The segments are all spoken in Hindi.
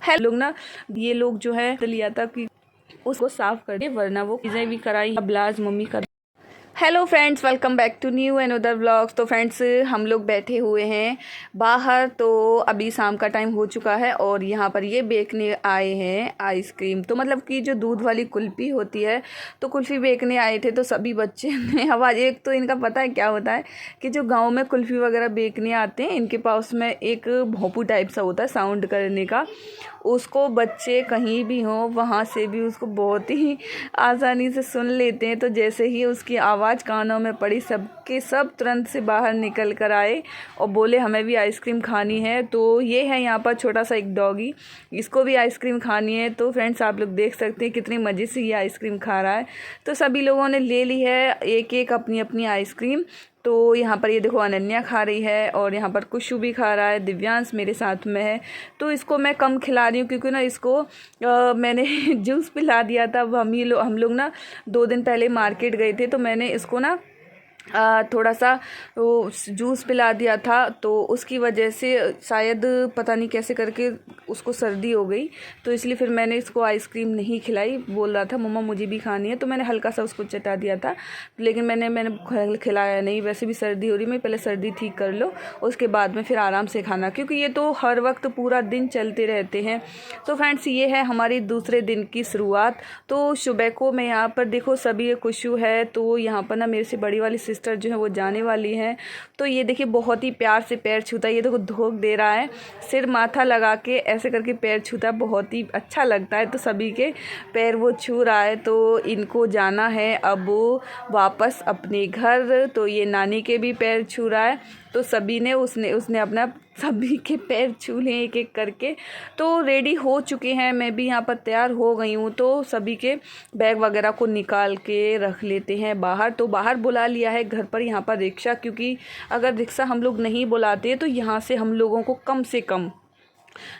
है लोग ना, ये लोग जो है लिया था कि उसको साफ कर दे, वरना वो चीज़ें भी कराई ब्लाज मम्मी कर। Hello friends, welcome back to new and other vlogs. तो फ्रेंड्स, हम लोग बैठे हुए हैं बाहर। तो अभी शाम का टाइम हो चुका है और यहाँ पर ये बेचने आए हैं आइसक्रीम। तो मतलब कि जो दूध वाली कुल्फ़ी होती है, तो कुल्फ़ी बेचने आए थे। तो सभी बच्चे ने आवाज़, एक तो इनका पता है क्या होता है कि जो गांव में कुल्फ़ी वगैरह बेचने आते हैं, इनके पास में एक भोंपू टाइप सा होता है साउंड करने का। उसको बच्चे कहीं भी हों वहाँ से भी उसको बहुत ही आसानी से सुन लेते हैं। तो जैसे ही उसकी आवाज़ कानों में पड़ी, सबके सब तुरंत से बाहर निकल कर आए और बोले हमें भी आइसक्रीम खानी है। तो ये है यहाँ पर छोटा सा एक डॉगी, इसको भी आइसक्रीम खानी है। तो फ्रेंड्स, आप लोग देख सकते हैं कितनी मज़े से ये आइसक्रीम खा रहा है। तो सभी लोगों ने ले ली है एक एक अपनी अपनी आइसक्रीम। तो यहाँ पर ये देखो, अनन्या खा रही है और यहाँ पर कुशु भी खा रहा है, दिव्यांश मेरे साथ में है। तो इसको मैं कम खिला रही हूँ क्योंकि ना इसको मैंने जूस पिला दिया था। अब हम लोग ना 2 दिन पहले मार्केट गए थे, तो मैंने इसको ना थोड़ा सा वो जूस पिला दिया था। तो उसकी वजह से शायद पता नहीं कैसे करके उसको सर्दी हो गई। तो इसलिए फिर मैंने इसको आइसक्रीम नहीं खिलाई। बोल रहा था मम्मा मुझे भी खानी है, तो मैंने हल्का सा उसको चटा दिया था, लेकिन मैंने खिलाया नहीं। वैसे भी सर्दी हो रही, मैं पहले सर्दी ठीक कर लो, उसके बाद में फिर आराम से खाना, क्योंकि ये तो हर वक्त पूरा दिन चलते रहते हैं। तो फ्रेंड्स, ये है हमारी दूसरे दिन की शुरुआत। तो सुबह को मैं यहाँ पर देखो, सभी खुशू है। तो यहाँ पर ना मेरे से बड़ी वाली सिस्टर जो है वो जाने वाली है। तो ये देखिए बहुत ही प्यार से पैर छूता है। ये देखो धोख दे रहा है, सिर माथा लगा के ऐसे करके पैर छूता है, बहुत ही अच्छा लगता है। तो सभी के पैर वो छू रहा है। तो इनको जाना है अब वापस अपने घर। तो ये नानी के भी पैर छू रहा है। तो सभी ने उसने अपना सभी के पैर छू लिए एक एक करके। तो रेडी हो चुके हैं, मैं भी यहाँ पर तैयार हो गई हूँ। तो सभी के बैग वगैरह को निकाल के रख लेते हैं बाहर। तो बाहर बुला लिया है घर पर यहाँ पर रिक्शा, क्योंकि अगर रिक्शा हम लोग नहीं बुलाते तो यहाँ से हम लोगों को कम से कम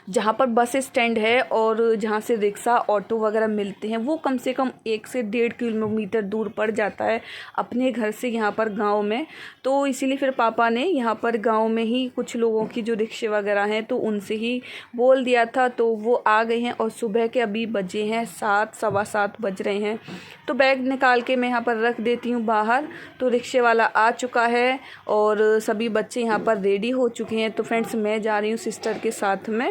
जहाँ पर बस स्टैंड है और जहाँ से रिक्शा ऑटो वगैरह मिलते हैं, वो कम से कम 1 से 1.5 किलोमीटर दूर पड़ जाता है अपने घर से यहाँ पर गांव में। तो इसीलिए फिर पापा ने यहाँ पर गांव में ही कुछ लोगों की जो रिक्शे वगैरह हैं, तो उनसे ही बोल दिया था। तो वो आ गए हैं और सुबह के अभी बजे हैं 7, सवा 7 बज रहे हैं। तो बैग निकाल के मैं यहाँ पर रख देती हूँ बाहर। तो रिक्शे वाला आ चुका है और सभी बच्चे यहाँ पर रेडी हो चुके हैं। तो फ्रेंड्स, मैं जा रही हूँ सिस्टर के साथ में।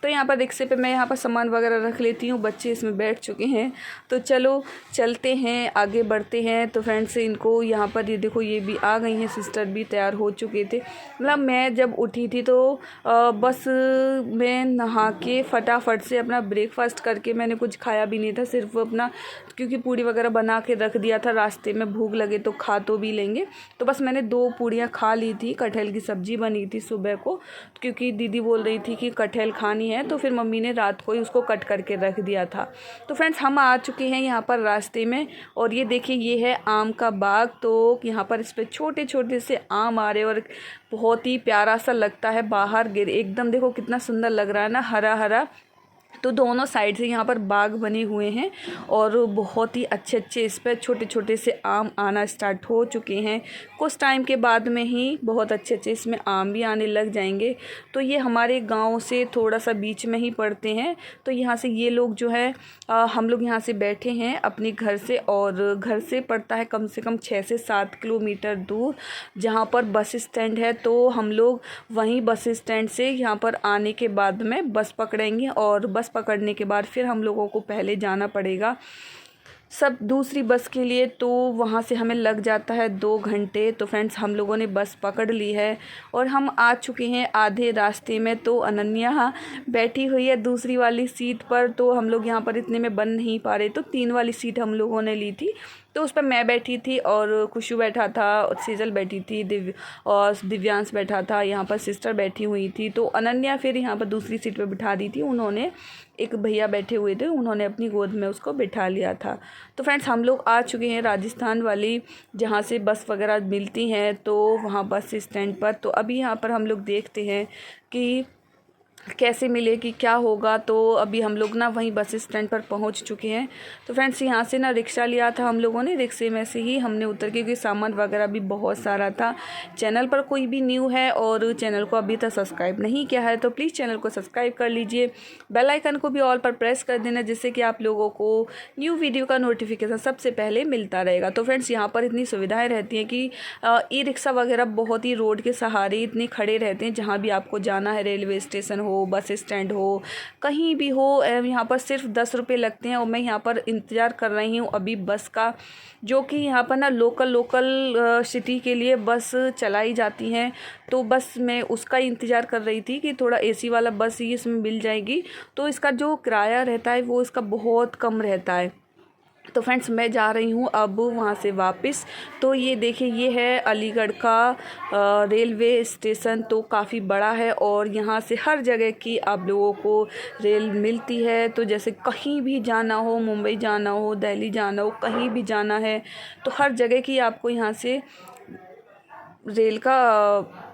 तो यहाँ पर रिक्शे पे मैं यहाँ पर सामान वगैरह रख लेती हूँ, बच्चे इसमें बैठ चुके हैं। तो चलो चलते हैं, आगे बढ़ते हैं। तो फ्रेंड्स, इनको यहाँ पर ये देखो, ये भी आ गई हैं, सिस्टर भी तैयार हो चुके थे। मतलब मैं जब उठी थी तो बस मैं नहा के फटाफट से अपना ब्रेकफास्ट करके, मैंने कुछ खाया भी नहीं था, सिर्फ अपना क्योंकि पूड़ी वगैरह बना के रख दिया था, रास्ते में भूख लगे तो खा तो भी लेंगे। तो बस मैंने 2 पूड़ियाँ खा ली थी। कटहल की सब्ज़ी बनी थी सुबह को, क्योंकि दीदी बोल रही थी कि कटहल खानी है, तो फिर मम्मी ने रात को ही उसको कट करके रख दिया था। तो फ्रेंड्स, हम आ चुके हैं यहाँ पर रास्ते में और ये देखिए, ये है आम का बाग। तो यहाँ पर इस पर छोटे छोटे से आम आ रहे और बहुत ही प्यारा सा लगता है। बाहर गिर एकदम देखो कितना सुंदर लग रहा है ना, हरा हरा। तो दोनों साइड से यहाँ पर बाग बने हुए हैं और बहुत ही अच्छे अच्छे इस पर छोटे छोटे से आम आना स्टार्ट हो चुके हैं। कुछ टाइम के बाद में ही बहुत अच्छे अच्छे इसमें आम भी आने लग जाएंगे। तो ये हमारे गांव से थोड़ा सा बीच में ही पड़ते हैं। तो यहाँ से ये लोग जो है हम लोग यहाँ से बैठे हैं अपने घर से, और घर से पड़ता है कम से कम 6 से 7 किलोमीटर दूर, जहाँ पर बस स्टैंड है। तो हम लोग वहीं बस स्टैंड से यहाँ पर आने के बाद में बस पकड़ेंगे और बस पकड़ने के बाद फिर हम लोगों को पहले जाना पड़ेगा सब दूसरी बस के लिए। तो वहाँ से हमें लग जाता है 2 घंटे। तो फ्रेंड्स, हम लोगों ने बस पकड़ ली है और हम आ चुके हैं आधे रास्ते में। तो अनन्या बैठी हुई है दूसरी वाली सीट पर। तो हम लोग यहाँ पर इतने में बन नहीं पा रहे, तो 3 वाली सीट हम लोगों ने ली थी। तो उस पर मैं बैठी थी और खुशू बैठा था और सेजल बैठी थी, और दिव्यांश बैठा था। यहाँ पर सिस्टर बैठी हुई थी। तो अनन्या फिर यहाँ पर दूसरी सीट पर बिठा दी थी उन्होंने। एक भैया बैठे हुए थे, उन्होंने अपनी गोद में उसको बिठा लिया था। तो फ्रेंड्स, हम लोग आ चुके हैं राजस्थान वाली जहाँ से बस वगैरह मिलती हैं, तो वहाँ बस स्टैंड पर। तो अभी यहाँ पर हम लोग देखते हैं कि कैसे मिलेगी, क्या होगा। तो अभी हम लोग ना वहीं बस स्टैंड पर पहुंच चुके हैं। तो फ्रेंड्स यहाँ से ना रिक्शा लिया था हम लोगों ने, रिक्शे में से ही हमने उतर के, क्योंकि सामान वगैरह भी बहुत सारा था। चैनल पर कोई भी न्यू है और चैनल को अभी तक सब्सक्राइब नहीं किया है तो प्लीज़ चैनल को सब्सक्राइब कर लीजिए, बेल आइकन को भी ऑल पर प्रेस कर देना, जिससे कि आप लोगों को न्यू वीडियो का नोटिफिकेशन सबसे पहले मिलता रहेगा। तो फ्रेंड्स यहाँ पर इतनी सुविधाएँ रहती हैं कि ई रिक्शा वगैरह बहुत ही रोड के सहारे इतने खड़े रहते हैं, जहाँ भी आपको जाना है, रेलवे स्टेशन हो, बस स्टैंड हो, कहीं भी हो, यहाँ पर सिर्फ 10 रुपये लगते हैं। और मैं यहाँ पर इंतज़ार कर रही हूँ अभी बस का, जो कि यहाँ पर ना लोकल सिटी के लिए बस चलाई जाती हैं। तो बस मैं उसका इंतज़ार कर रही थी कि थोड़ा एसी वाला बस ही इसमें मिल जाएगी, तो इसका जो किराया रहता है वो इसका बहुत कम रहता है। तो फ्रेंड्स मैं जा रही हूँ अब वहाँ से वापस। तो ये देखिए, ये है अलीगढ़ का रेलवे स्टेशन। तो काफ़ी बड़ा है और यहाँ से हर जगह की आप लोगों को रेल मिलती है। तो जैसे कहीं भी जाना हो, मुंबई जाना हो, दिल्ली जाना हो, कहीं भी जाना है, तो हर जगह की आपको यहाँ से रेल का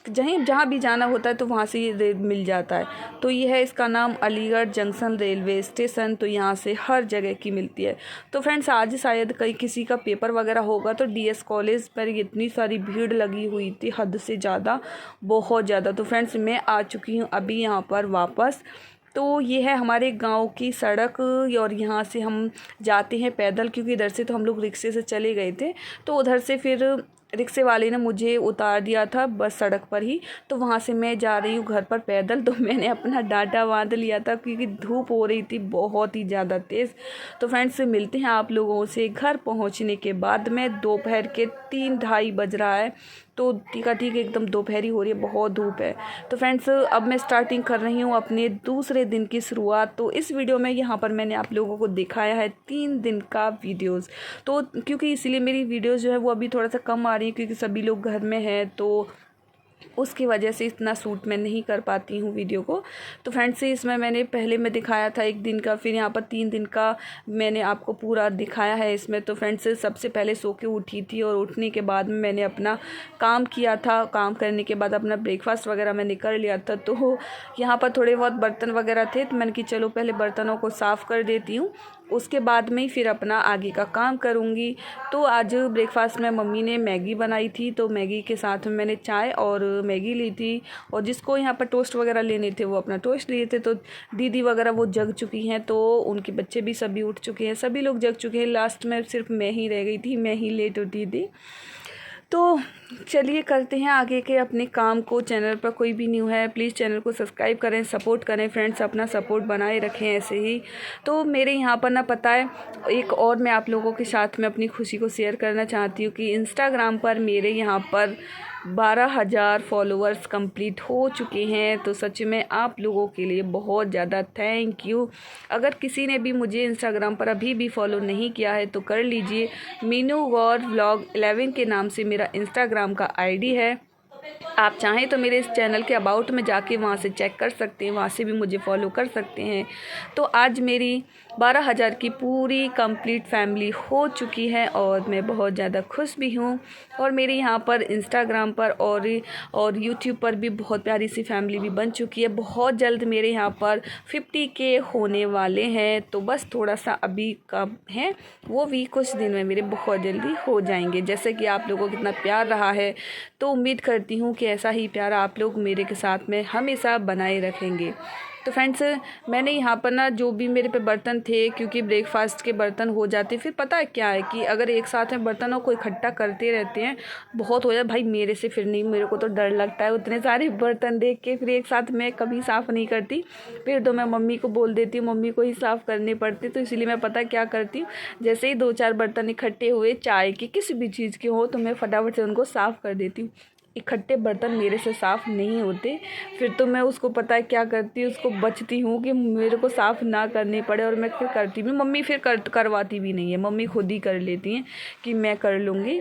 जहाँ भी जाना होता है तो वहाँ से ये रेल मिल जाता है। तो ये है इसका नाम अलीगढ़ जंक्शन रेलवे स्टेशन। तो यहाँ से हर जगह की मिलती है। तो फ्रेंड्स आज शायद कहीं किसी का पेपर वगैरह होगा, तो डीएस कॉलेज पर इतनी सारी भीड़ लगी हुई थी, हद से ज़्यादा, बहुत ज़्यादा। तो फ्रेंड्स मैं आ चुकी हूँ अभी यहाँ पर वापस। तो ये है हमारे गांव की सड़क और यहाँ से हम जाते हैं पैदल, क्योंकि इधर से तो हम लोग रिक्शे से चले गए थे। तो उधर से फिर रिक्शे वाले ने मुझे उतार दिया था बस सड़क पर ही। तो वहाँ से मैं जा रही हूँ घर पर पैदल। तो मैंने अपना डांटा बांध लिया था, क्योंकि धूप हो रही थी बहुत ही ज़्यादा तेज़। तो फ्रेंड्स मिलते हैं आप लोगों से घर पहुँचने के बाद में। दोपहर के 3-2:30 बज रहा है। तो ठीक एकदम दोपहरी हो रही है, बहुत धूप है। तो फ्रेंड्स अब मैं स्टार्टिंग कर रही हूँ अपने दूसरे दिन की शुरुआत। तो इस वीडियो में यहाँ पर मैंने आप लोगों को दिखाया है 3 दिन का वीडियोस। तो क्योंकि इसीलिए मेरी वीडियोस जो है वो अभी थोड़ा सा कम आ रही है, क्योंकि सभी लोग घर में हैं, तो उसकी वजह से इतना शूट मैं नहीं कर पाती हूँ वीडियो को। तो फ्रेंड्स इसमें मैंने पहले में दिखाया था 1 दिन का, फिर यहाँ पर 3 दिन का मैंने आपको पूरा दिखाया है इसमें। तो फ्रेंड्स सबसे पहले सो के उठी थी और उठने के बाद में मैंने अपना काम किया था। काम करने के बाद अपना ब्रेकफास्ट वगैरह मैंने कर लिया था। तो यहाँ पर थोड़े बहुत बर्तन वगैरह थे, तो मैंने कि चलो पहले बर्तनों को साफ़ कर देती हूँ, उसके बाद में फिर अपना आगे का काम करूँगी। तो आज ब्रेकफास्ट में मम्मी ने मैगी बनाई थी, तो मैगी के साथ में मैंने चाय और मैगी ली थी। और जिसको यहाँ पर टोस्ट वगैरह लेने थे वो अपना टोस्ट लिए थे। तो दीदी वगैरह वो जग चुकी हैं, तो उनके बच्चे भी सभी उठ चुके हैं, सभी लोग जग चुके हैं। लास्ट में सिर्फ मैं ही रह गई थी, मैं ही लेट उठी थी। तो चलिए करते हैं आगे के अपने काम को। चैनल पर कोई भी न्यू है प्लीज़ चैनल को सब्सक्राइब करें, सपोर्ट करें फ्रेंड्स, अपना सपोर्ट बनाए रखें ऐसे ही। तो मेरे यहाँ पर ना पता है, एक और मैं आप लोगों के साथ में अपनी खुशी को शेयर करना चाहती हूँ कि इंस्टाग्राम पर मेरे यहाँ पर 12,000 फॉलोअर्स कंप्लीट हो चुके हैं। तो सच में आप लोगों के लिए बहुत ज़्यादा थैंक यू। अगर किसी ने भी मुझे इंस्टाग्राम पर अभी भी फॉलो नहीं किया है तो कर लीजिए। मीनू गौर व्लॉग 11 के नाम से मेरा इंस्टाग्राम का आईडी है। आप चाहें तो मेरे इस चैनल के अबाउट में जाके वहाँ से चेक कर सकते हैं, वहाँ से भी मुझे फॉलो कर सकते हैं। तो आज मेरी 12,000 की पूरी कंप्लीट फैमिली हो चुकी है और मैं बहुत ज़्यादा खुश भी हूँ। और मेरे यहाँ पर इंस्टाग्राम पर और यूट्यूब पर भी बहुत प्यारी सी फैमिली भी बन चुकी है। बहुत जल्द मेरे यहाँ पर 50K होने वाले हैं। तो बस थोड़ा सा अभी कम है, वो भी कुछ दिन में मेरे बहुत जल्दी हो जाएंगे। जैसे कि आप लोगों को कितना प्यार रहा है, तो उम्मीद करती हूँ कि ऐसा ही प्यार आप लोग मेरे के साथ में हमेशा बनाए रखेंगे। तो फ्रेंड्स मैंने यहाँ पर ना जो भी मेरे पे बर्तन थे, क्योंकि ब्रेकफास्ट के बर्तन हो जाते, फिर पता है क्या है कि अगर एक साथ में बर्तनों को इकट्ठा करते रहते हैं बहुत हो जाए भाई, मेरे से फिर नहीं, मेरे को तो डर लगता है उतने सारे बर्तन देख के। फिर एक साथ मैं कभी साफ़ नहीं करती, फिर तो मैं मम्मी को बोल देती हूँ, मम्मी को ही साफ़ करने पड़ते। तो इसीलिए मैं पता क्या करती हूँ, जैसे ही 2-4 बर्तन इकट्ठे हुए, चाय के किसी भी चीज़ के हो, तो मैं फटाफट से उनको साफ़ कर देती हूँ। इकट्ठे बर्तन मेरे से साफ़ नहीं होते, फिर तो मैं उसको पता है क्या करती हूँ, उसको बचती हूँ कि मेरे को साफ़ ना करने पड़े। और मैं फिर करती भी, मम्मी फिर करवाती भी नहीं है, मम्मी खुद ही कर लेती हैं कि मैं कर लूँगी।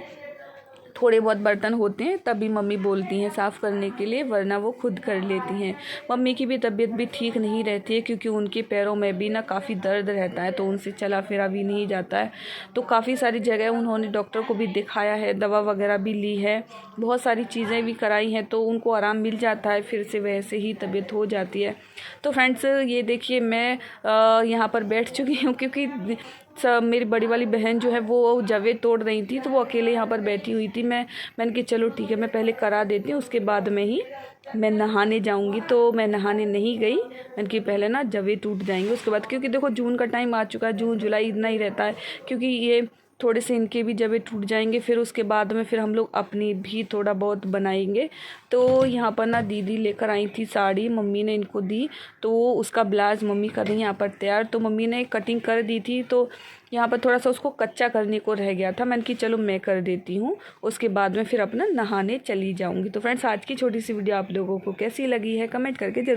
थोड़े बहुत बर्तन होते हैं तभी मम्मी बोलती हैं साफ़ करने के लिए, वरना वो खुद कर लेती हैं। मम्मी की भी तबीयत भी ठीक नहीं रहती है क्योंकि उनके पैरों में भी ना काफ़ी दर्द रहता है, तो उनसे चला फिरा भी नहीं जाता है। तो काफ़ी सारी जगह उन्होंने डॉक्टर को भी दिखाया है, दवा वगैरह भी ली है, बहुत सारी चीज़ें भी कराई हैं, तो उनको आराम मिल जाता है, फिर से वैसे ही तबीयत हो जाती है। तो फ्रेंड्स ये देखिए मैं यहाँ पर बैठ चुकी हूँ क्योंकि मेरी बड़ी वाली बहन जो है वो जवे तोड़ रही थी, तो वो अकेले यहाँ पर बैठी हुई थी। मैंने कहा चलो ठीक है, मैं पहले करा देती हूँ, उसके बाद में ही मैं नहाने जाऊँगी। तो मैं नहाने नहीं गई, मैंने कि पहले ना जवे टूट जाएंगे उसके बाद, क्योंकि देखो जून का टाइम आ चुका है, जून जुलाई इतना ही रहता है, क्योंकि ये थोड़े से इनके भी जवे टूट जाएंगे, फिर उसके बाद में फिर हम लोग अपनी भी थोड़ा बहुत बनाएंगे। तो यहाँ पर ना दीदी लेकर आई थी साड़ी, मम्मी ने इनको दी, तो उसका ब्लाउज मम्मी कर रही यहाँ पर तैयार। तो मम्मी ने कटिंग कर दी थी, तो यहाँ पर थोड़ा सा उसको कच्चा करने को रह गया था, मैंने कि चलो मैं कर देती हूँ, उसके बाद में फिर अपना नहाने चली जाऊँगी। तो फ्रेंड्स आज की छोटी सी वीडियो आप लोगों को कैसी लगी है कमेंट करके जरूर